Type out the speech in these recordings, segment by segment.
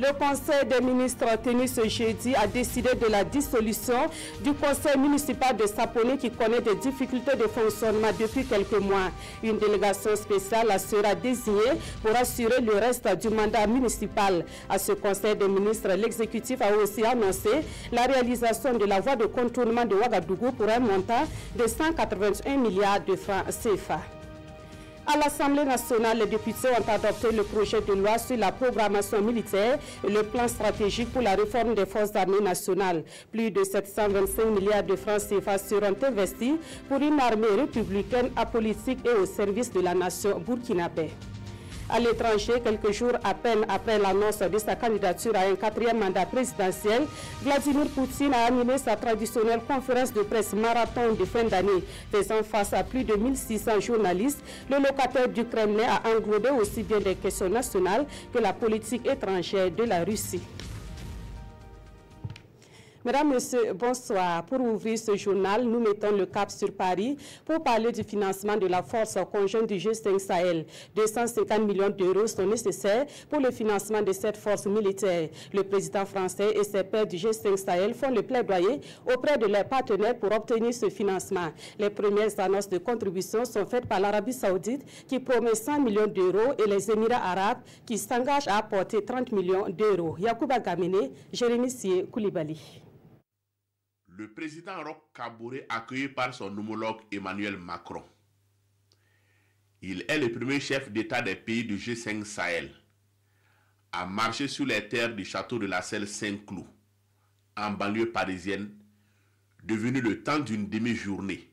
Le Conseil des ministres tenu ce jeudi a décidé de la dissolution du conseil municipal de Saponi qui connaît des difficultés de fonctionnement depuis quelques mois. Une délégation spéciale sera désignée pour assurer le reste du mandat municipal. À ce Conseil des ministres, l'exécutif a aussi annoncé la réalisation de la voie de contournement de Ouagadougou pour un montant de 181 milliards de francs CFA. À l'Assemblée nationale, les députés ont adopté le projet de loi sur la programmation militaire et le plan stratégique pour la réforme des forces armées nationales. Plus de 725 milliards de francs CFA seront investis pour une armée républicaine apolitique et au service de la nation burkinabé. À l'étranger, quelques jours à peine après l'annonce de sa candidature à un 4e mandat présidentiel, Vladimir Poutine a animé sa traditionnelle conférence de presse marathon de fin d'année. Faisant face à plus de 1600 journalistes, le locataire du Kremlin a englobé aussi bien des questions nationales que la politique étrangère de la Russie. Mesdames, Messieurs, bonsoir. Pour ouvrir ce journal, nous mettons le cap sur Paris pour parler du financement de la force conjointe du G5 Sahel. 250 millions d'euros sont nécessaires pour le financement de cette force militaire. Le président français et ses pairs du G5 Sahel font le plaidoyer auprès de leurs partenaires pour obtenir ce financement. Les premières annonces de contribution sont faites par l'Arabie Saoudite qui promet 100 millions d'euros et les Émirats arabes qui s'engagent à apporter 30 millions d'euros. Yacouba Gamene, Jérémy Sié Koulibaly. Le président Roch Kaboré accueilli par son homologue Emmanuel Macron. Il est le premier chef d'État des pays du G5 Sahel à marcher sur les terres du château de la Selle Saint-Cloud, en banlieue parisienne, devenu le temps d'une demi-journée,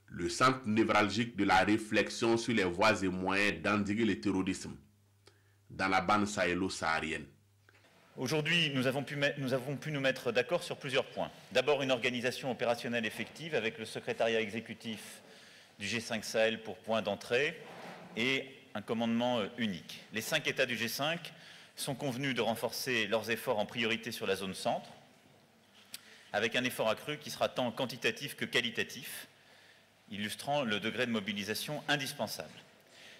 le centre névralgique de la réflexion sur les voies et moyens d'endiguer le terrorisme dans la bande sahélo-saharienne. Aujourd'hui, nous avons pu nous mettre d'accord sur plusieurs points. D'abord, une organisation opérationnelle effective avec le secrétariat exécutif du G5 Sahel pour point d'entrée et un commandement unique. Les 5 États du G5 sont convenus de renforcer leurs efforts en priorité sur la zone centre, avec un effort accru qui sera tant quantitatif que qualitatif, illustrant le degré de mobilisation indispensable.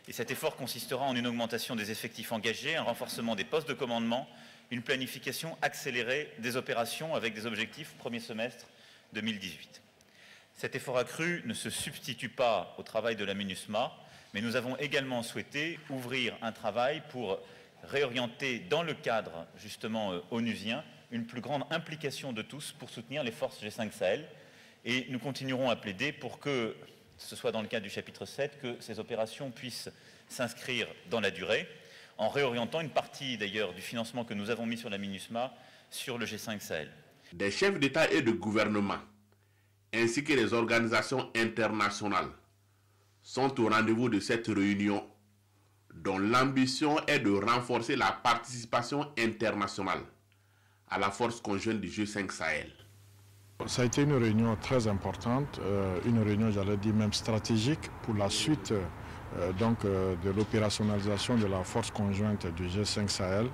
Et cet effort consistera en une augmentation des effectifs engagés, un renforcement des postes de commandement, une planification accélérée des opérations avec des objectifs premier semestre 2018. Cet effort accru ne se substitue pas au travail de la MINUSMA, mais nous avons également souhaité ouvrir un travail pour réorienter dans le cadre justement onusien une plus grande implication de tous pour soutenir les forces G5 Sahel. Et nous continuerons à plaider pour que ce soit dans le cadre du chapitre 7, que ces opérations puissent s'inscrire dans la durée, en réorientant une partie d'ailleurs du financement que nous avons mis sur la MINUSMA sur le G5 Sahel. Des chefs d'État et de gouvernement, ainsi que les organisations internationales, sont au rendez-vous de cette réunion, dont l'ambition est de renforcer la participation internationale à la force conjointe du G5 Sahel. Ça a été une réunion très importante, une réunion, j'allais dire même stratégique pour la suite de l'opérationnalisation de la force conjointe du G5 Sahel,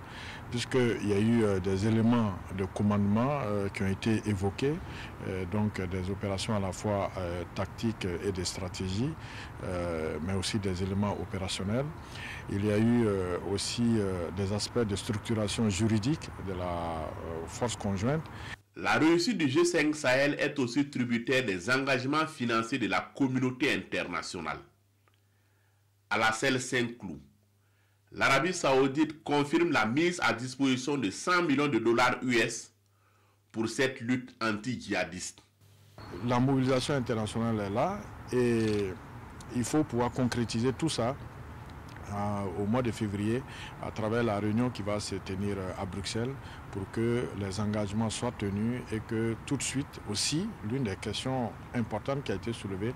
puisqu'il y a eu des éléments de commandement qui ont été évoqués, donc des opérations à la fois tactiques et des stratégies, mais aussi des éléments opérationnels. Il y a eu aussi des aspects de structuration juridique de la force conjointe. La réussite du G5 Sahel est aussi tributaire des engagements financiers de la communauté internationale. À la Selle Saint-Cloud, l'Arabie Saoudite confirme la mise à disposition de 100 millions de dollars US pour cette lutte anti-djihadiste. La mobilisation internationale est là et il faut pouvoir concrétiser tout ça au mois de février à travers la réunion qui va se tenir à Bruxelles pour que les engagements soient tenus et que tout de suite aussi, l'une des questions importantes qui a été soulevée,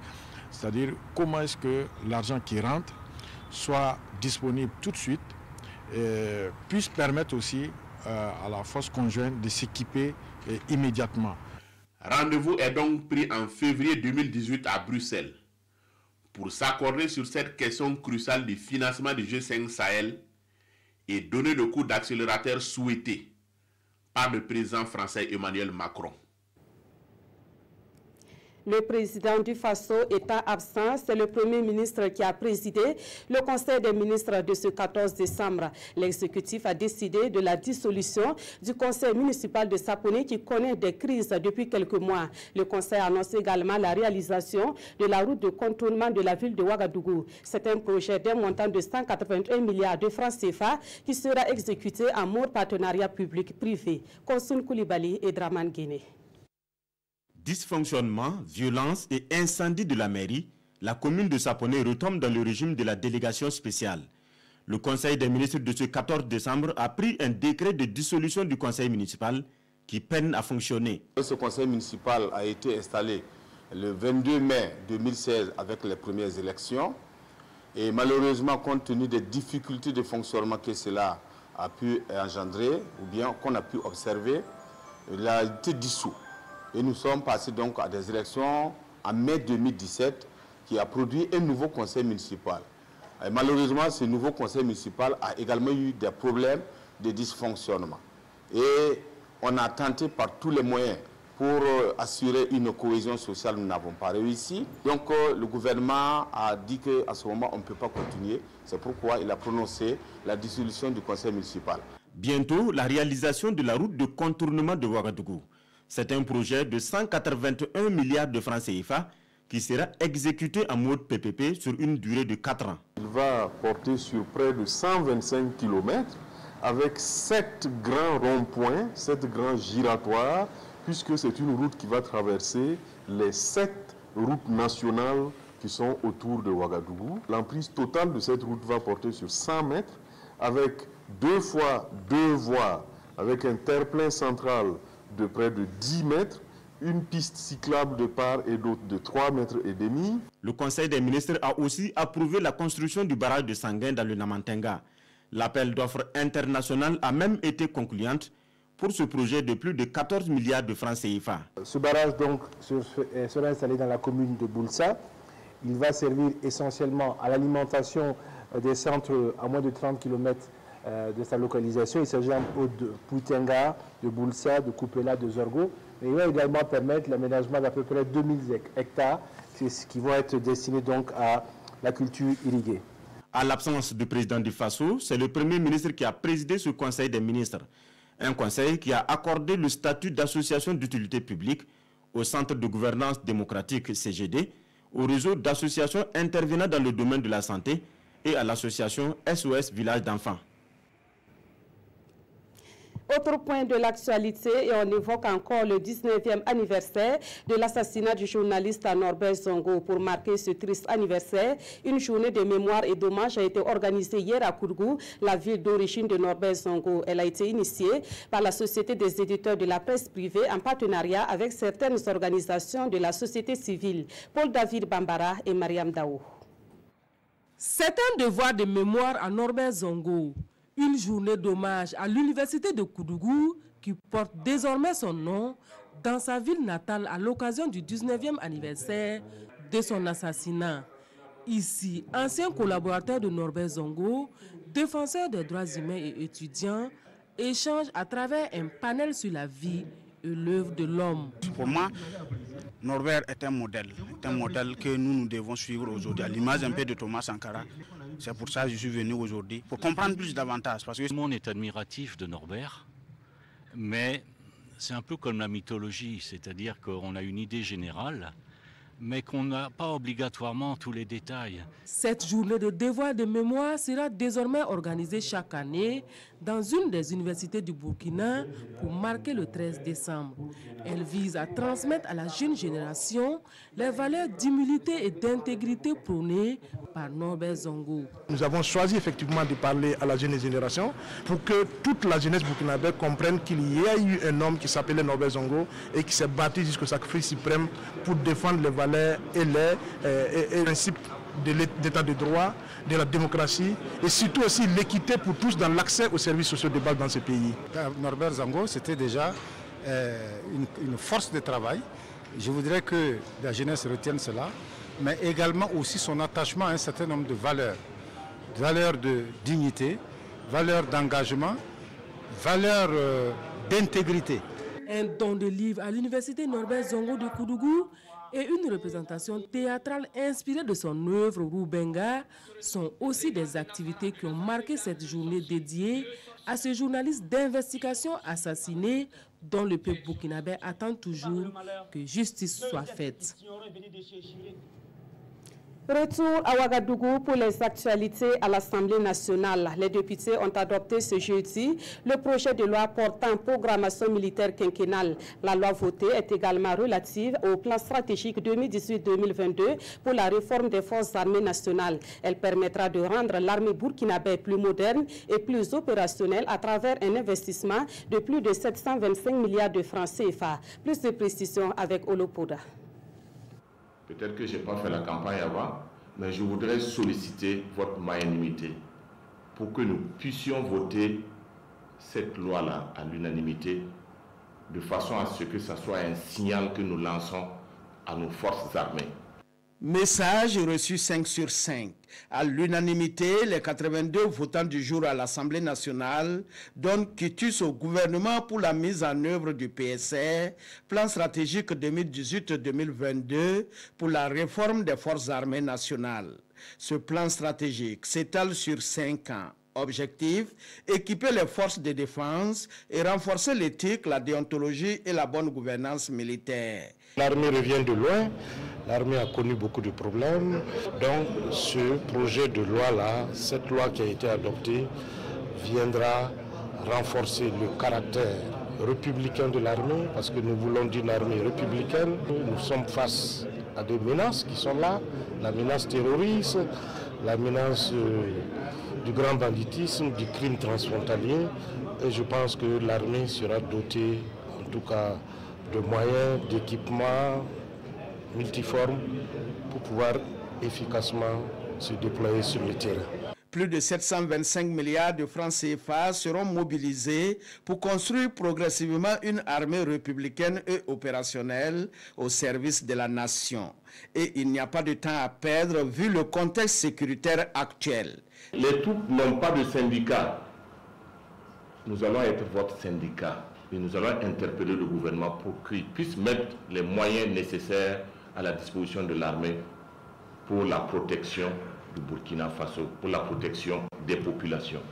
c'est-à-dire comment est-ce que l'argent qui rentre soit disponible tout de suite et puisse permettre aussi à la force conjointe de s'équiper immédiatement. Rendez-vous est donc pris en février 2018 à Bruxelles pour s'accorder sur cette question cruciale du financement du G5 Sahel et donner le coup d'accélérateur souhaité par le président français Emmanuel Macron. Le président du Faso étant absent, c'est le Premier ministre qui a présidé le Conseil des ministres de ce 14 décembre. L'exécutif a décidé de la dissolution du Conseil municipal de Saponi qui connaît des crises depuis quelques mois. Le Conseil annonce également la réalisation de la route de contournement de la ville de Ouagadougou. C'est un projet d'un montant de 181 milliards de francs CFA qui sera exécuté en mode partenariat public-privé. Konsoun Koulibaly et Draman Guéné. Dysfonctionnement, violence et incendie de la mairie, la commune de Saponi retombe dans le régime de la délégation spéciale. Le Conseil des ministres de ce 14 décembre a pris un décret de dissolution du conseil municipal qui peine à fonctionner. Ce conseil municipal a été installé le 22 mai 2016 avec les premières élections. Et malheureusement, compte tenu des difficultés de fonctionnement que cela a pu engendrer, ou bien qu'on a pu observer, il a été dissous. Et nous sommes passés donc à des élections en mai 2017 qui a produit un nouveau conseil municipal. Et malheureusement, ce nouveau conseil municipal a également eu des problèmes de dysfonctionnement. Et on a tenté par tous les moyens pour assurer une cohésion sociale, nous n'avons pas réussi. Donc le gouvernement a dit qu'à ce moment, on ne peut pas continuer. C'est pourquoi il a prononcé la dissolution du conseil municipal. Bientôt, la réalisation de la route de contournement de Ouagadougou. C'est un projet de 181 milliards de francs CFA qui sera exécuté en mode PPP sur une durée de 4 ans. Il va porter sur près de 125 km avec 7 grands ronds-points, 7 grands giratoires, puisque c'est une route qui va traverser les 7 routes nationales qui sont autour de Ouagadougou. L'emprise totale de cette route va porter sur 100 mètres avec 2 fois 2 voies, avec un terre-plein central de près de 10 mètres, une piste cyclable de part et d'autre de 3,5 mètres. Le Conseil des ministres a aussi approuvé la construction du barrage de Sanguin dans le Namantenga. L'appel d'offres international a même été concluante pour ce projet de plus de 14 milliards de francs CFA. Ce barrage donc sera installé dans la commune de Boulsa. Il va servir essentiellement à l'alimentation des centres à moins de 30 km de sa localisation. Il s'agit de Pouitenga, de Boulsa, de Koupela, de Zorgo. Mais il va également permettre l'aménagement d'à peu près 2000 hectares qui vont être destinés donc à la culture irriguée. À l'absence du président du Faso, c'est le Premier ministre qui a présidé ce Conseil des ministres. Un conseil qui a accordé le statut d'association d'utilité publique au Centre de gouvernance démocratique CGD, au réseau d'associations intervenant dans le domaine de la santé et à l'association SOS Village d'enfants. Autre point de l'actualité, et on évoque encore le 19e anniversaire de l'assassinat du journaliste Norbert Zongo. Pour marquer ce triste anniversaire, une journée de mémoire et d'hommage a été organisée hier à Kourgou, la ville d'origine de Norbert Zongo. Elle a été initiée par la Société des éditeurs de la presse privée en partenariat avec certaines organisations de la société civile. Paul David Bambara et Mariam Daou. C'est un devoir de mémoire à Norbert Zongo. Une journée d'hommage à l'université de Koudougou qui porte désormais son nom dans sa ville natale à l'occasion du 19e anniversaire de son assassinat. Ici, ancien collaborateur de Norbert Zongo, défenseur des droits humains et étudiant, échange à travers un panel sur la vie et l'œuvre de l'homme. Pour moi, Norbert est un modèle que nous devons suivre aujourd'hui, à l'image un peu de Thomas Sankara. C'est pour ça que je suis venu aujourd'hui, pour comprendre plus davantage. Parce que tout le monde est admiratif de Norbert, mais c'est un peu comme la mythologie, c'est-à-dire qu'on a une idée générale, mais qu'on n'a pas obligatoirement tous les détails. Cette journée de devoir de mémoire sera désormais organisée chaque année dans une des universités du Burkina pour marquer le 13 décembre. Elle vise à transmettre à la jeune génération les valeurs d'humilité et d'intégrité prônées par Norbert Zongo. Nous avons choisi effectivement de parler à la jeune génération pour que toute la jeunesse burkinabé comprenne qu'il y a eu un homme qui s'appelait Norbert Zongo et qui s'est battu jusqu'au sacrifice suprême pour défendre les valeurs et les principes de l'état de droit, de la démocratie et surtout aussi l'équité pour tous dans l'accès aux services sociaux de base dans ce pays. Norbert Zongo, c'était déjà une force de travail. Je voudrais que la jeunesse retienne cela, mais également aussi son attachement à un certain nombre de valeurs. Valeurs de dignité, valeurs d'engagement, valeurs d'intégrité. Un don de livres à l'université Norbert Zongo de Koudougou et une représentation théâtrale inspirée de son œuvre Roubenga sont aussi des activités qui ont marqué cette journée dédiée à ce journaliste d'investigation assassiné dont le peuple burkinabé attend toujours que justice soit faite. Retour à Ouagadougou pour les actualités à l'Assemblée nationale. Les députés ont adopté ce jeudi le projet de loi portant programmation militaire quinquennale. La loi votée est également relative au plan stratégique 2018-2022 pour la réforme des forces armées nationales. Elle permettra de rendre l'armée burkinabé plus moderne et plus opérationnelle à travers un investissement de plus de 725 milliards de francs CFA. Plus de précisions avec Olopoda. Peut-être que je n'ai pas fait la campagne avant, mais je voudrais solliciter votre magnanimité pour que nous puissions voter cette loi-là à l'unanimité, de façon à ce que ce soit un signal que nous lançons à nos forces armées. Message reçu 5 sur 5. À l'unanimité, les 82 votants du jour à l'Assemblée nationale donnent quitus au gouvernement pour la mise en œuvre du PSR, plan stratégique 2018-2022 pour la réforme des forces armées nationales. Ce plan stratégique s'étale sur 5 ans. Objectif, équiper les forces de défense et renforcer l'éthique, la déontologie et la bonne gouvernance militaire. L'armée revient de loin, l'armée a connu beaucoup de problèmes, donc ce projet de loi-là, cette loi qui a été adoptée, viendra renforcer le caractère républicain de l'armée, parce que nous voulons d'une armée républicaine. Nous sommes face à des menaces qui sont là, la menace terroriste, la menace du grand banditisme, du crime transfrontalier, et je pense que l'armée sera dotée, en tout cas, de moyens, d'équipements multiformes pour pouvoir efficacement se déployer sur le terrain. Plus de 725 milliards de francs CFA seront mobilisés pour construire progressivement une armée républicaine et opérationnelle au service de la nation. Et il n'y a pas de temps à perdre vu le contexte sécuritaire actuel. Les troupes n'ont pas de syndicat. Nous allons être votre syndicat et nous allons interpeller le gouvernement pour qu'il puisse mettre les moyens nécessaires à la disposition de l'armée pour la protection du Burkina Faso, pour la protection des populations.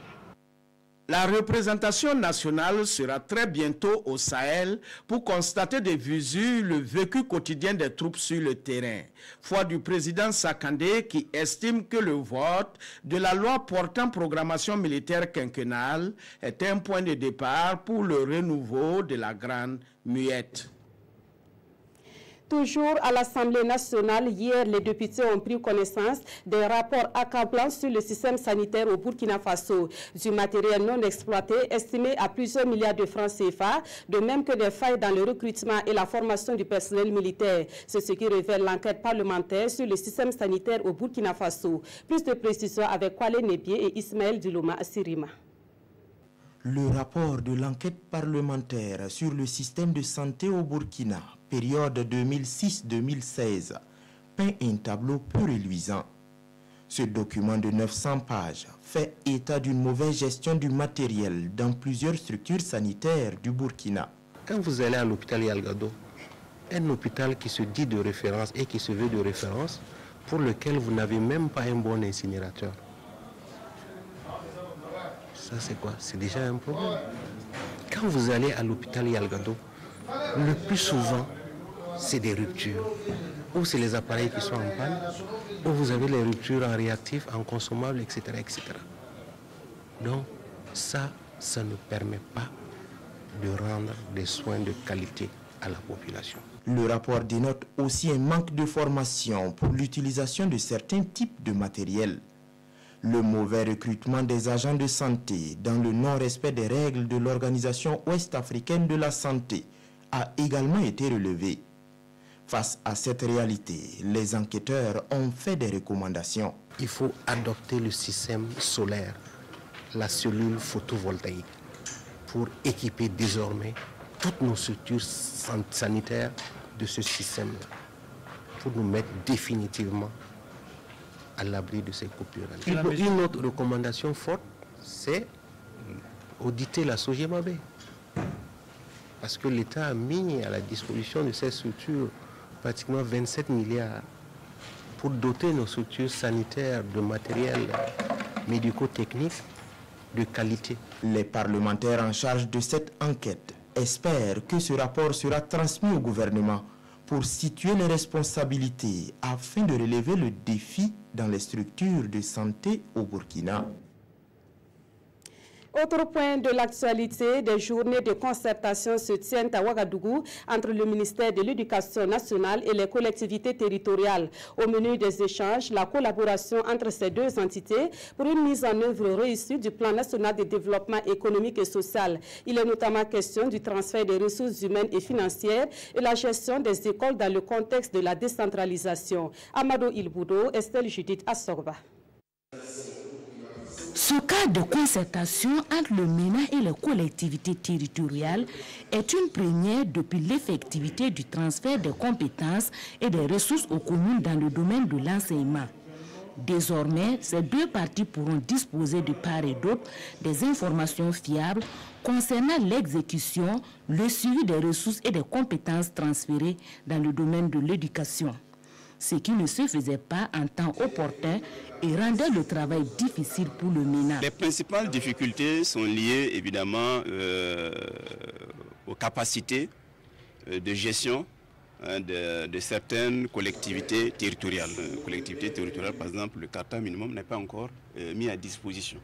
La représentation nationale sera très bientôt au Sahel pour constater de visu le vécu quotidien des troupes sur le terrain. Foi du président Sakandé qui estime que le vote de la loi portant programmation militaire quinquennale est un point de départ pour le renouveau de la Grande Muette. Toujours à l'Assemblée nationale, hier, les députés ont pris connaissance des rapports accablants sur le système sanitaire au Burkina Faso, du matériel non exploité estimé à plusieurs milliards de francs CFA, de même que des failles dans le recrutement et la formation du personnel militaire. C'est ce qui révèle l'enquête parlementaire sur le système sanitaire au Burkina Faso. Plus de précisions avec Kwale Nebié et Ismaël Duloma Sirima. Le rapport de l'enquête parlementaire sur le système de santé au Burkina, période 2006-2016, peint un tableau peu reluisant. Ce document de 900 pages fait état d'une mauvaise gestion du matériel dans plusieurs structures sanitaires du Burkina. Quand vous allez à l'hôpital Yalgado, un hôpital qui se dit de référence et qui se veut de référence, pour lequel vous n'avez même pas un bon incinérateur. Ça c'est quoi? C'est déjà un problème. Quand vous allez à l'hôpital Yalgado, le plus souvent, c'est des ruptures. Ou c'est les appareils qui sont en panne, ou vous avez les ruptures en réactif, en consommable, etc., etc. Donc, ça ne permet pas de rendre des soins de qualité à la population. Le rapport dénote aussi un manque de formation pour l'utilisation de certains types de matériel. Le mauvais recrutement des agents de santé dans le non-respect des règles de l'Organisation ouest-africaine de la santé a également été relevé. Face à cette réalité, les enquêteurs ont fait des recommandations. Il faut adopter le système solaire, la cellule photovoltaïque, pour équiper désormais toutes nos structures sanitaires de ce système-là, pour nous mettre définitivement à l'abri de ces coupures. Une autre recommandation forte, c'est auditer la Sogemabe. Parce que l'État a mis à la disposition de ces structures pratiquement 27 milliards pour doter nos structures sanitaires de matériel médico-technique de qualité. Les parlementaires en charge de cette enquête espèrent que ce rapport sera transmis au gouvernement pour situer les responsabilités afin de relever le défi dans les structures de santé au Burkina. Autre point de l'actualité, des journées de concertation se tiennent à Ouagadougou entre le ministère de l'Éducation nationale et les collectivités territoriales. Au menu des échanges, la collaboration entre ces deux entités pour une mise en œuvre réussie du plan national de développement économique et social. Il est notamment question du transfert des ressources humaines et financières et la gestion des écoles dans le contexte de la décentralisation. Amado Ilboudo, Estelle Judith Assorba. Ce cas de concertation entre le MENA et les collectivités territoriales est une première depuis l'effectivité du transfert des compétences et des ressources aux communes dans le domaine de l'enseignement. Désormais, ces deux parties pourront disposer de part et d'autre des informations fiables concernant l'exécution, le suivi des ressources et des compétences transférées dans le domaine de l'éducation. Ce qui ne se faisait pas en temps opportun et rendait le travail difficile pour le MENA. Les principales difficultés sont liées évidemment aux capacités de gestion de certaines collectivités territoriales. Collectivités territoriales, par exemple, le quota minimum n'est pas encore mis à disposition.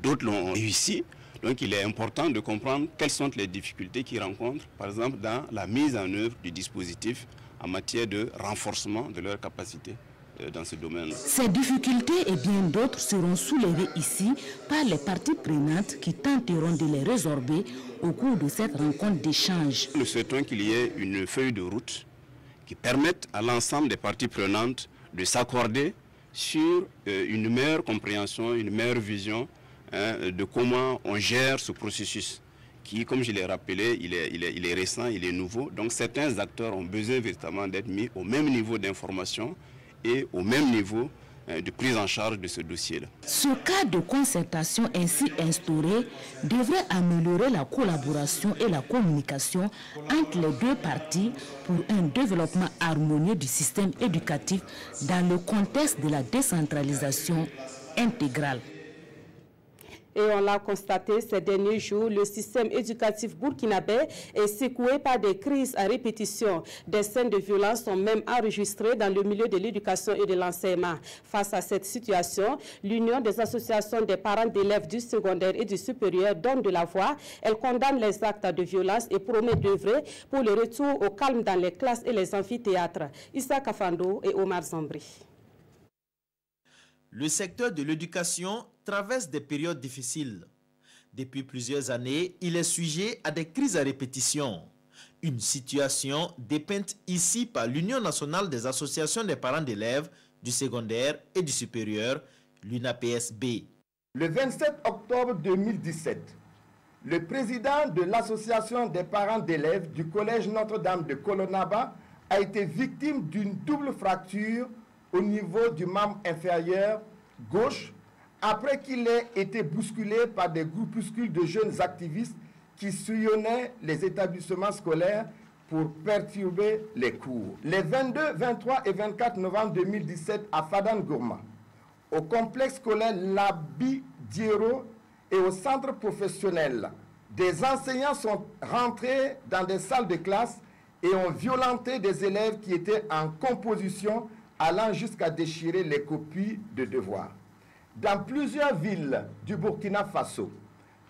D'autres l'ont réussi, donc il est important de comprendre quelles sont les difficultés qu'ils rencontrent, par exemple, dans la mise en œuvre du dispositif en matière de renforcement de leurs capacités dans ce domaine. Ces difficultés et bien d'autres seront soulevées ici par les parties prenantes qui tenteront de les résorber au cours de cette rencontre d'échange. Nous souhaitons qu'il y ait une feuille de route qui permette à l'ensemble des parties prenantes de s'accorder sur une meilleure compréhension, une meilleure vision de comment on gère ce processus qui, comme je l'ai rappelé, il est récent, il est nouveau. Donc certains acteurs ont besoin véritablement d'être mis au même niveau d'information et au même niveau de prise en charge de ce dossier-là. Ce cas de concertation ainsi instauré devrait améliorer la collaboration et la communication entre les deux parties pour un développement harmonieux du système éducatif dans le contexte de la décentralisation intégrale. Et on l'a constaté ces derniers jours, le système éducatif burkinabé est secoué par des crises à répétition. Des scènes de violence sont même enregistrées dans le milieu de l'éducation et de l'enseignement. Face à cette situation, l'Union des associations des parents d'élèves du secondaire et du supérieur donne de la voix. Elle condamne les actes de violence et promet d'œuvrer pour le retour au calme dans les classes et les amphithéâtres. Issa Kafando et Omar Zambri. Le secteur de l'éducation traverse des périodes difficiles. Depuis plusieurs années, il est sujet à des crises à répétition. Une situation dépeinte ici par l'Union nationale des associations des parents d'élèves du secondaire et du supérieur, l'UNAPSB. Le 27 octobre 2017, le président de l'association des parents d'élèves du collège Notre-Dame de Kolonaba a été victime d'une double fracture au niveau du membre inférieur gauche, après qu'il ait été bousculé par des groupuscules de jeunes activistes qui sillonnaient les établissements scolaires pour perturber les cours. Les 22, 23 et 24 novembre 2017 à Fadan Gourma, au complexe scolaire Labi Diero et au centre professionnel, des enseignants sont rentrés dans des salles de classe et ont violenté des élèves qui étaient en composition, allant jusqu'à déchirer les copies de devoirs. Dans plusieurs villes du Burkina Faso,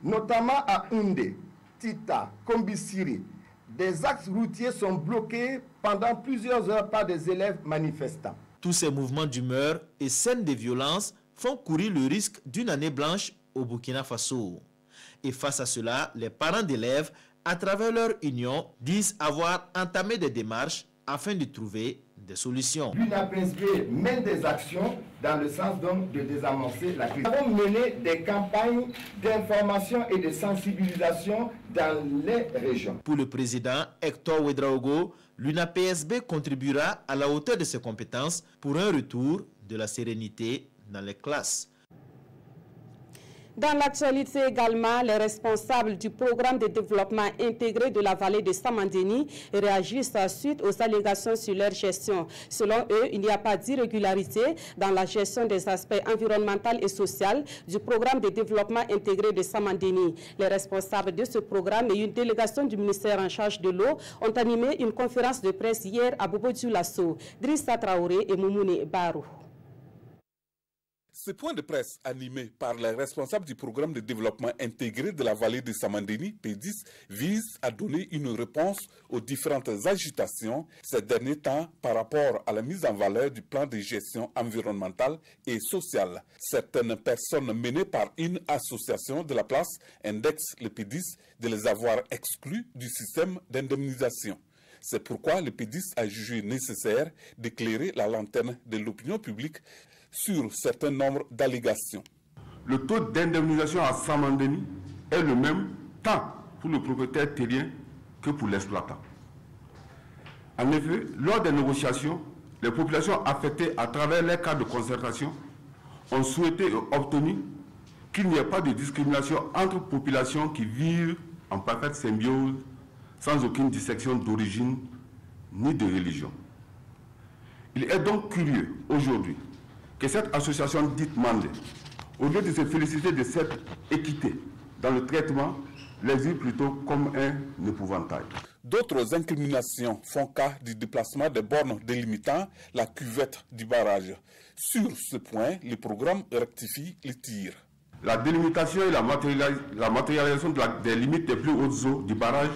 notamment à Houndé, Tita, Kombisiri, des axes routiers sont bloqués pendant plusieurs heures par des élèves manifestants. Tous ces mouvements d'humeur et scènes de violence font courir le risque d'une année blanche au Burkina Faso. Et face à cela, les parents d'élèves, à travers leur union, disent avoir entamé des démarches afin de trouver des solutions. L'UNAPSB mène des actions dans le sens donc de désamorcer la crise. Nous avons mené des campagnes d'information et de sensibilisation dans les régions. Pour le président Hector Ouedraogo, l'UNAPSB contribuera à la hauteur de ses compétences pour un retour de la sérénité dans les classes. Dans l'actualité également, les responsables du programme de développement intégré de la vallée de Samandéni réagissent suite aux allégations sur leur gestion. Selon eux, il n'y a pas d'irrégularité dans la gestion des aspects environnementaux et sociaux du programme de développement intégré de Samandéni. Les responsables de ce programme et une délégation du ministère en charge de l'eau ont animé une conférence de presse hier à Bobo-Dioulasso. Drissa Traoré et Moumouni Barou. Ce point de presse animé par les responsables du programme de développement intégré de la vallée de Samandéni, P10, vise à donner une réponse aux différentes agitations ces derniers temps par rapport à la mise en valeur du plan de gestion environnementale et sociale. Certaines personnes menées par une association de la place indexent le P10 de les avoir exclus du système d'indemnisation. C'est pourquoi le P10 a jugé nécessaire d'éclairer la lanterne de l'opinion publique sur un certain nombre d'allégations. Le taux d'indemnisation à Samandéni est le même tant pour le propriétaire terrien que pour l'exploitant. En effet, lors des négociations, les populations affectées à travers les cas de concertation ont souhaité et obtenu qu'il n'y ait pas de discrimination entre populations qui vivent en parfaite symbiose sans aucune distinction d'origine ni de religion. Il est donc curieux aujourd'hui que cette association dite Mandé, au lieu de se féliciter de cette équité dans le traitement, les vit plutôt comme un épouvantail. D'autres incriminations font cas du déplacement des bornes délimitant la cuvette du barrage. Sur ce point, le programme rectifie les tirs. La délimitation et la matérialisation des limites des plus hautes eaux du barrage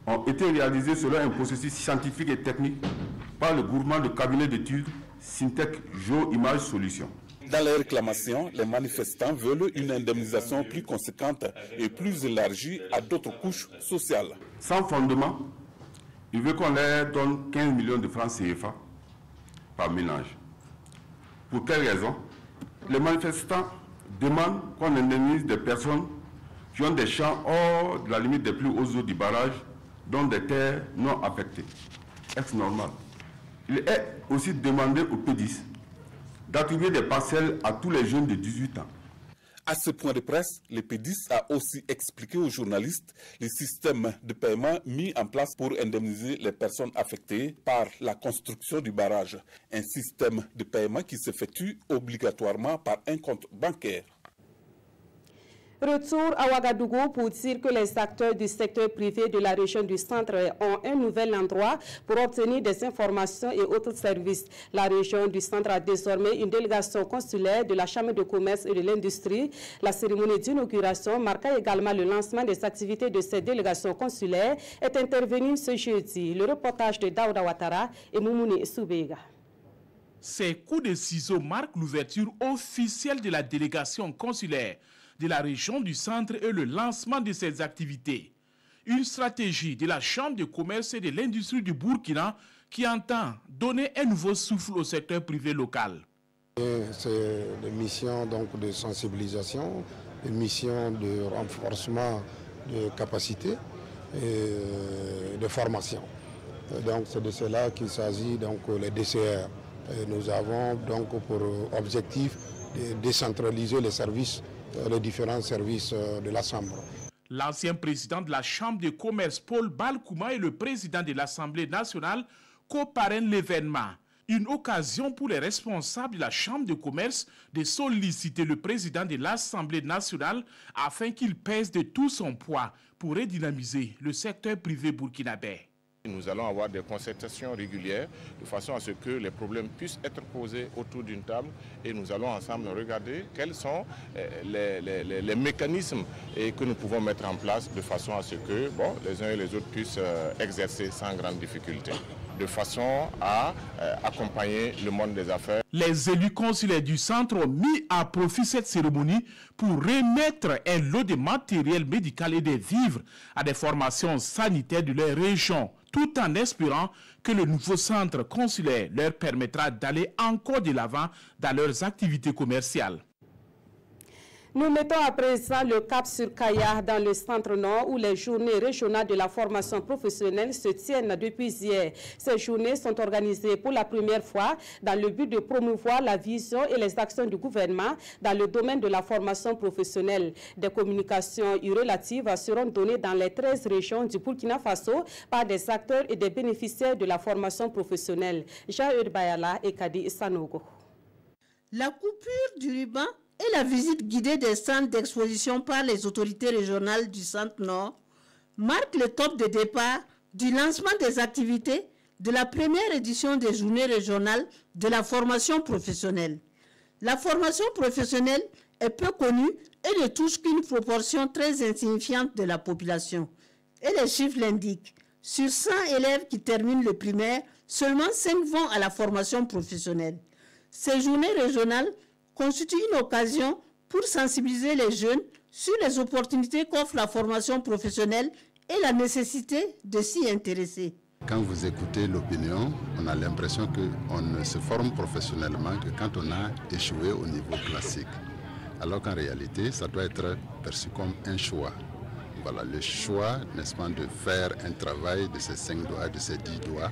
ont été réalisées selon un processus scientifique et technique par le groupement de cabinets d'études Syntec Géo-Image Solutions. Dans les réclamations, les manifestants veulent une indemnisation plus conséquente et plus élargie à d'autres couches sociales. Sans fondement, ils veulent qu'on leur donne 15 millions de francs CFA par ménage. Pour quelle raison? Les manifestants demandent qu'on indemnise des personnes qui ont des champs hors de la limite des plus hautes eaux du barrage, dont des terres non affectées. Est-ce normal? Il est aussi demandé au P10 d'attribuer des parcelles à tous les jeunes de 18 ans. À ce point de presse, le P10 a aussi expliqué aux journalistes le système de paiement mis en place pour indemniser les personnes affectées par la construction du barrage. Un système de paiement qui s'effectue obligatoirement par un compte bancaire. Retour à Ouagadougou pour dire que les acteurs du secteur privé de la région du centre ont un nouvel endroit pour obtenir des informations et autres services. La région du centre a désormais une délégation consulaire de la Chambre de commerce et de l'industrie. La cérémonie d'inauguration marqua également le lancement des activités de cette délégation consulaire est intervenue ce jeudi. Le reportage de Daouda Ouattara et Moumouni Soubega. Ces coups de ciseaux marquent l'ouverture officielle de la délégation consulaire de la région du centre et le lancement de ses activités. Une stratégie de la Chambre de commerce et de l'industrie du Burkina qui entend donner un nouveau souffle au secteur privé local. C'est des missions donc, de sensibilisation, des missions de renforcement de capacité et de formation. Donc c'est de cela qu'il s'agit, donc les DCR. Et nous avons donc pour objectif de décentraliser les services, les différents services de la Chambre. L'ancien président de la Chambre de commerce, Paul Balkouma, et le président de l'Assemblée nationale coparrainent l'événement. Une occasion pour les responsables de la Chambre de commerce de solliciter le président de l'Assemblée nationale afin qu'il pèse de tout son poids pour redynamiser le secteur privé burkinabé. Nous allons avoir des concertations régulières de façon à ce que les problèmes puissent être posés autour d'une table et nous allons ensemble regarder quels sont les mécanismes que nous pouvons mettre en place de façon à ce que les uns et les autres puissent exercer sans grande difficulté, de façon à accompagner le monde des affaires. Les élus consulaires du centre ont mis à profit cette cérémonie pour remettre un lot de matériel médical et de vivres à des formations sanitaires de leur région, tout en espérant que le nouveau centre consulaire leur permettra d'aller encore de l'avant dans leurs activités commerciales. Nous mettons à présent le cap sur Kaya dans le centre-nord où les journées régionales de la formation professionnelle se tiennent depuis hier. Ces journées sont organisées pour la première fois dans le but de promouvoir la vision et les actions du gouvernement dans le domaine de la formation professionnelle. Des communications relatives seront données dans les 13 régions du Burkina Faso par des acteurs et des bénéficiaires de la formation professionnelle. Jean-Eudes Bayala et Kadi Sanogo. La coupure du ruban et la visite guidée des centres d'exposition par les autorités régionales du Centre-Nord marquent le top de départ du lancement des activités de la première édition des journées régionales de la formation professionnelle. La formation professionnelle est peu connue et ne touche qu'une proportion très insignifiante de la population. Et les chiffres l'indiquent. Sur 100 élèves qui terminent le primaire, seulement 5 vont à la formation professionnelle. Ces journées régionales constitue une occasion pour sensibiliser les jeunes sur les opportunités qu'offre la formation professionnelle et la nécessité de s'y intéresser. Quand vous écoutez l'opinion, on a l'impression qu'on ne se forme professionnellement que quand on a échoué au niveau classique. Alors qu'en réalité, ça doit être perçu comme un choix. Voilà, le choix, n'est-ce pas, de faire un travail de ces 5 doigts, de ces 10 doigts.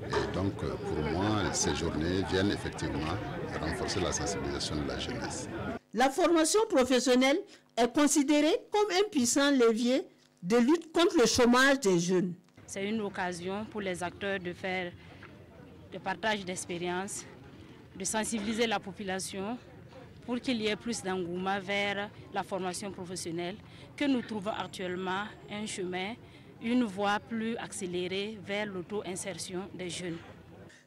Et donc, pour moi, ces journées viennent effectivement renforcer la sensibilisation de la jeunesse. La formation professionnelle est considérée comme un puissant levier de lutte contre le chômage des jeunes. C'est une occasion pour les acteurs de faire des partages d'expériences, de sensibiliser la population pour qu'il y ait plus d'engouement vers la formation professionnelle, que nous trouvons actuellement un chemin, une voie plus accélérée vers l'auto-insertion des jeunes.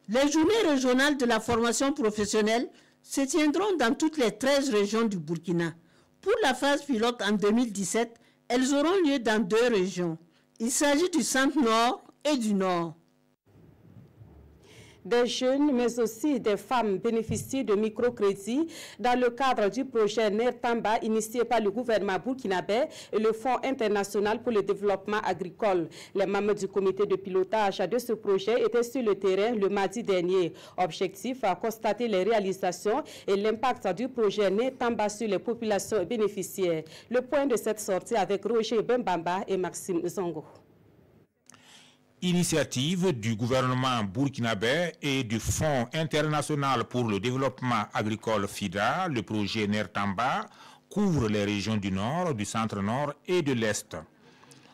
Les journées régionales de la formation professionnelle se tiendront dans toutes les 13 régions du Burkina. Pour la phase pilote en 2017, elles auront lieu dans 2 régions. Il s'agit du Centre-Nord et du Nord. Des jeunes, mais aussi des femmes bénéficient de microcrédits dans le cadre du projet Nertamba initié par le gouvernement burkinabé et le Fonds international pour le développement agricole. Les membres du comité de pilotage de ce projet étaient sur le terrain le mardi dernier. Objectif à constater les réalisations et l'impact du projet Nertamba sur les populations bénéficiaires. Le point de cette sortie avec Roger Bembamba et Maxime Zongo. Initiative du gouvernement burkinabé et du Fonds international pour le développement agricole FIDA, le projet Nertamba couvre les régions du Nord, du Centre-Nord et de l'Est.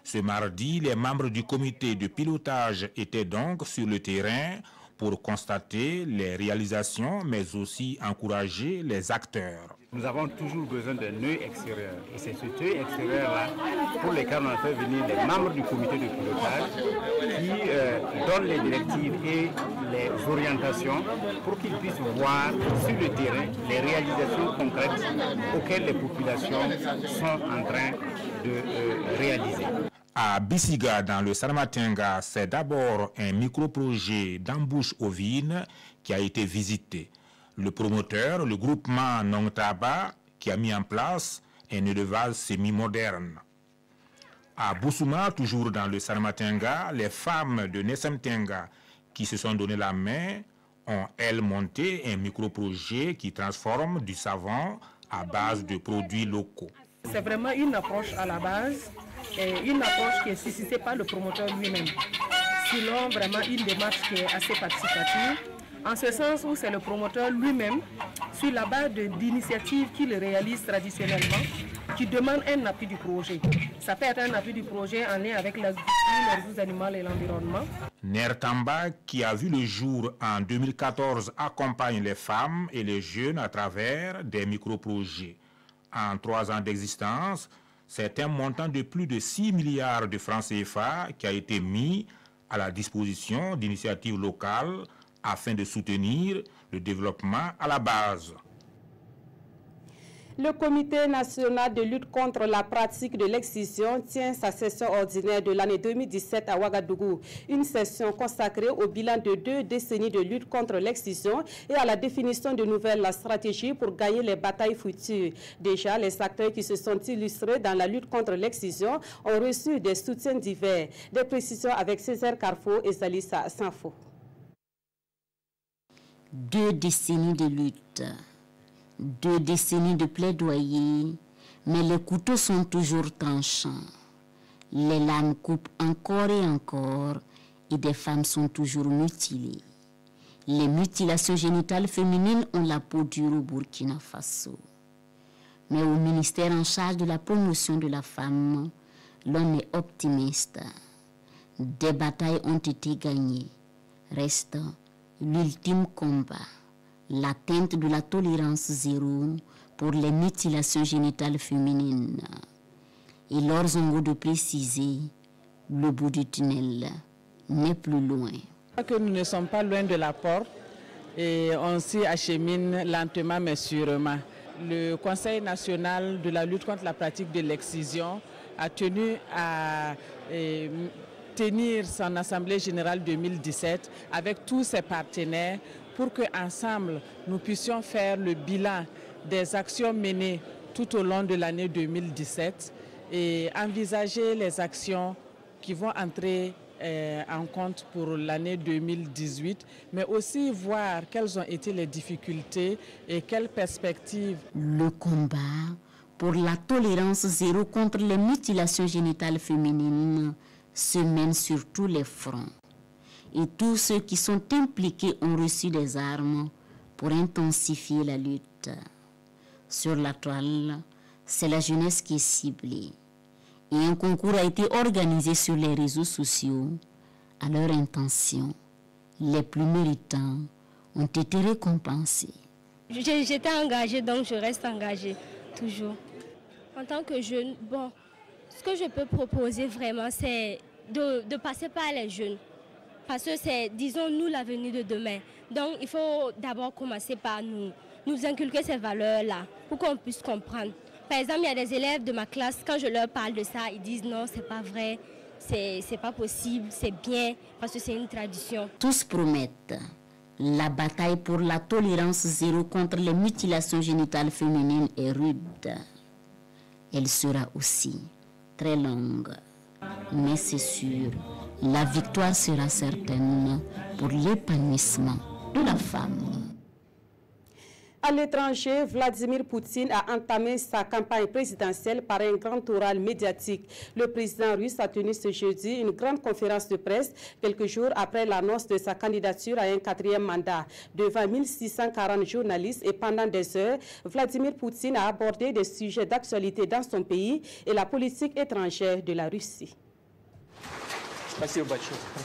Ce mardi, les membres du comité de pilotage étaient donc sur le terrain pour constater les réalisations, mais aussi encourager les acteurs. Nous avons toujours besoin d'un œil extérieur. Et c'est cet œil extérieur-là pour lequel on a fait venir les membres du comité de pilotage qui donnent les directives et les orientations pour qu'ils puissent voir sur le terrain les réalisations concrètes auxquelles les populations sont en train de réaliser. À Bissiga, dans le Sarmatenga, c'est d'abord un micro-projet d'embouche ovine qui a été visité. Le promoteur, le groupement Nongtaba, qui a mis en place un élevage semi-moderne. À Boussouma, toujours dans le Sarmatenga, les femmes de Nessamtenga qui se sont donné la main ont, elles, monté un micro-projet qui transforme du savon à base de produits locaux. C'est vraiment une approche à la base, et une approche qui est suscitée par le promoteur lui-même. Sinon, vraiment une démarche qui est assez participative. En ce sens où c'est le promoteur lui-même, sur la base d'initiatives qu'il réalise traditionnellement, qui demande un appui du projet. Ça peut être un appui du projet en lien avec l'agriculture, les ressources animales et l'environnement. Nertamba, qui a vu le jour en 2014, accompagne les femmes et les jeunes à travers des micro-projets. En 3 ans d'existence, c'est un montant de plus de 6 milliards de francs CFA qui a été mis à la disposition d'initiatives locales afin de soutenir le développement à la base. Le Comité national de lutte contre la pratique de l'excision tient sa session ordinaire de l'année 2017 à Ouagadougou. Une session consacrée au bilan de 2 décennies de lutte contre l'excision et à la définition de nouvelles stratégies pour gagner les batailles futures. Déjà, les acteurs qui se sont illustrés dans la lutte contre l'excision ont reçu des soutiens divers. Des précisions avec Césaire Carrefour et Zalissa Sanfo. 2 décennies de lutte. 2 décennies de plaidoyer, Mais les couteaux sont toujours tranchants. Les lames coupent encore et encore et des femmes sont toujours mutilées. Les mutilations génitales féminines ont la peau dure au Burkina Faso. Mais au ministère en charge de la promotion de la femme, l'on est optimiste. Des batailles ont été gagnées. Reste l'ultime combat, l'atteinte de la tolérance zéro pour les mutilations génitales féminines. Et leurs ont de préciser, le bout du tunnel n'est plus loin. Que nous ne sommes pas loin de la porte et on s'y achemine lentement mais sûrement. Le Conseil national de la lutte contre la pratique de l'excision a tenu à tenir son Assemblée générale 2017 avec tous ses partenaires pour qu'ensemble nous puissions faire le bilan des actions menées tout au long de l'année 2017 et envisager les actions qui vont entrer en compte pour l'année 2018, mais aussi voir quelles ont été les difficultés et quelles perspectives. Le combat pour la tolérance zéro contre les mutilations génitales féminines se mène sur tous les fronts. Et tous ceux qui sont impliqués ont reçu des armes pour intensifier la lutte. Sur la toile, c'est la jeunesse qui est ciblée. Et un concours a été organisé sur les réseaux sociaux. À leur intention, les plus méritants ont été récompensés. J'étais engagée, donc je reste engagée, toujours. En tant que jeune, bon, ce que je peux proposer vraiment, c'est de passer par les jeunes. Parce que c'est, disons, nous l'avenir de demain. Donc il faut d'abord commencer par nous inculquer ces valeurs-là, pour qu'on puisse comprendre. Par exemple, il y a des élèves de ma classe, quand je leur parle de ça, ils disent non, c'est pas vrai, c'est pas possible, c'est bien, parce que c'est une tradition. Tous promettent la bataille pour la tolérance zéro contre les mutilations génitales féminines est rude. Elle sera aussi très longue. Mais c'est sûr, la victoire sera certaine pour l'épanouissement de la femme. À l'étranger, Vladimir Poutine a entamé sa campagne présidentielle par un grand oral médiatique. Le président russe a tenu ce jeudi une grande conférence de presse quelques jours après l'annonce de sa candidature à un 4e mandat. Devant 1640 journalistes et pendant des heures, Vladimir Poutine a abordé des sujets d'actualité dans son pays et la politique étrangère de la Russie.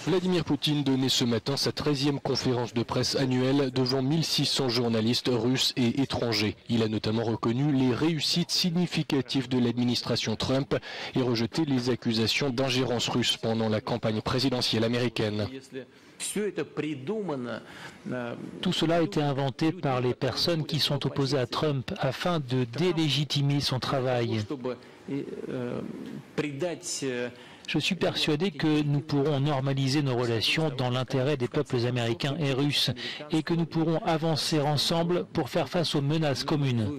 Vladimir Poutine donnait ce matin sa 13e conférence de presse annuelle devant 1600 journalistes russes et étrangers. Il a notamment reconnu les réussites significatives de l'administration Trump et rejeté les accusations d'ingérence russe pendant la campagne présidentielle américaine. Tout cela a été inventé par les personnes qui sont opposées à Trump afin de délégitimer son travail. Je suis persuadé que nous pourrons normaliser nos relations dans l'intérêt des peuples américains et russes et que nous pourrons avancer ensemble pour faire face aux menaces communes.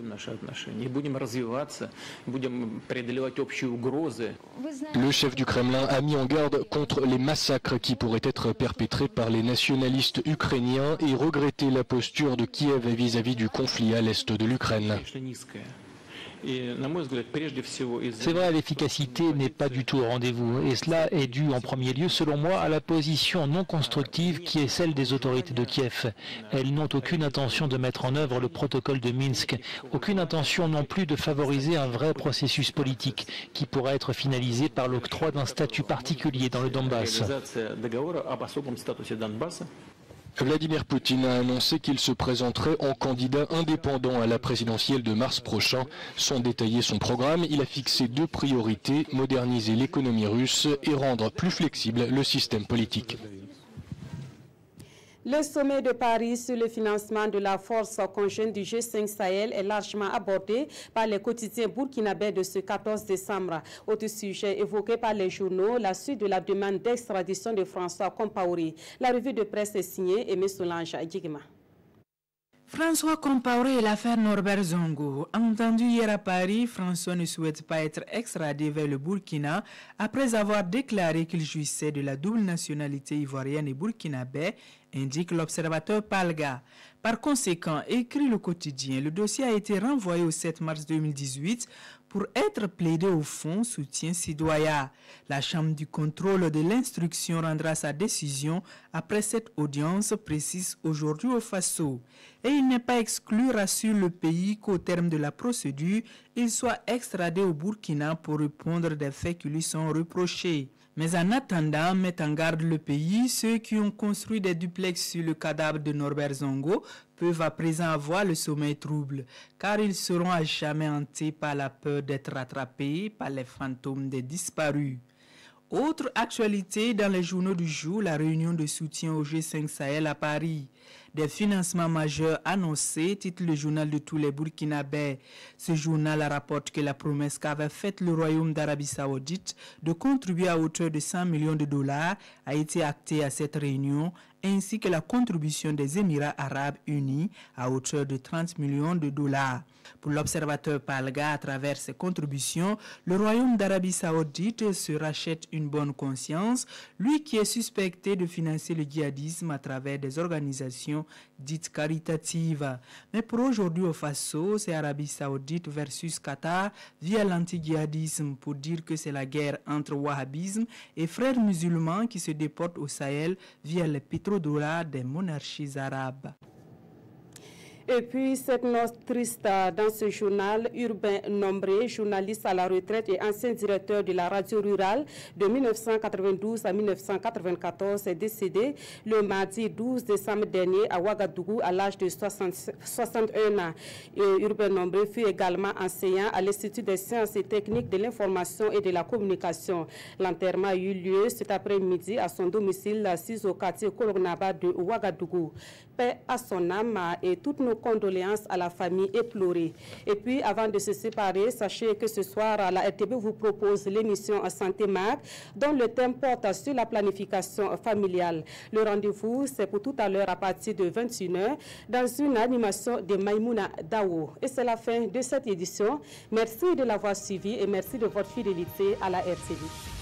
Le chef du Kremlin a mis en garde contre les massacres qui pourraient être perpétrés par les nationalistes ukrainiens et regretté la posture de Kiev vis-à-vis du conflit à l'est de l'Ukraine. C'est vrai, l'efficacité n'est pas du tout au rendez-vous et cela est dû en premier lieu, selon moi, à la position non constructive qui est celle des autorités de Kiev. Elles n'ont aucune intention de mettre en œuvre le protocole de Minsk, aucune intention non plus de favoriser un vrai processus politique qui pourra être finalisé par l'octroi d'un statut particulier dans le Donbass. Vladimir Poutine a annoncé qu'il se présenterait en candidat indépendant à la présidentielle de mars prochain. Sans détailler son programme, il a fixé 2 priorités, moderniser l'économie russe et rendre plus flexible le système politique. Le sommet de Paris sur le financement de la force conjointe du G5 Sahel est largement abordé par les quotidiens burkinabés de ce 14 décembre. Autre sujet évoqué par les journaux, la suite de la demande d'extradition de François Compaoré. La revue de presse est signée Aimé Solange Adjigima. François Compaoré et l'affaire Norbert Zongo. Entendu hier à Paris, François ne souhaite pas être extradé vers le Burkina après avoir déclaré qu'il jouissait de la double nationalité ivoirienne et burkinabé, indique l'observateur Palga. Par conséquent, écrit le quotidien, le dossier a été renvoyé au 7 mars 2018 pour être plaidé au fond soutien citoyen. La Chambre du contrôle de l'instruction rendra sa décision après cette audience, précise aujourd'hui au Faso. Et il n'est pas exclu, rassure le pays, qu'au terme de la procédure, il soit extradé au Burkina pour répondre des faits qui lui sont reprochés. Mais en attendant, met en garde le pays, ceux qui ont construit des duplex sur le cadavre de Norbert Zongo peuvent à présent avoir le sommeil trouble, car ils seront à jamais hantés par la peur d'être rattrapés par les fantômes des disparus. Autre actualité dans les journaux du jour, la réunion de soutien au G5 Sahel à Paris. Des financements majeurs annoncés, titre le journal de tous les Burkinabés. Ce journal rapporte que la promesse qu'avait faite le Royaume d'Arabie Saoudite de contribuer à hauteur de 100 millions de dollars a été actée à cette réunion, ainsi que la contribution des Émirats arabes unis à hauteur de 30 millions de dollars. Pour l'observateur Palga, à travers ses contributions, le Royaume d'Arabie Saoudite se rachète une bonne conscience, lui qui est suspecté de financer le djihadisme à travers des organisations dites caritatives. Mais pour aujourd'hui au Faso, c'est Arabie Saoudite versus Qatar via l'anti-djihadisme pour dire que c'est la guerre entre wahhabisme et frères musulmans qui se déportent au Sahel via les pétrodollars des monarchies arabes. Et puis, cette note triste dans ce journal, Urbain Nombré, journaliste à la retraite et ancien directeur de la radio rurale de 1992 à 1994, est décédé le mardi 12 décembre dernier à Ouagadougou à l'âge de 61 ans. Urbain Nombré fut également enseignant à l'Institut des sciences et techniques de l'information et de la communication. L'enterrement a eu lieu cet après-midi à son domicile assis au quartier Kolonaba de Ouagadougou. Paix à son âme et toutes nos condoléances à la famille éplorée. Et puis, avant de se séparer, sachez que ce soir, la RTB vous propose l'émission Santé Mag, dont le thème porte sur la planification familiale. Le rendez-vous, c'est pour tout à l'heure à partir de 21h, dans une animation de Maïmouna Dawo. Et c'est la fin de cette édition. Merci de l'avoir suivi et merci de votre fidélité à la RTB.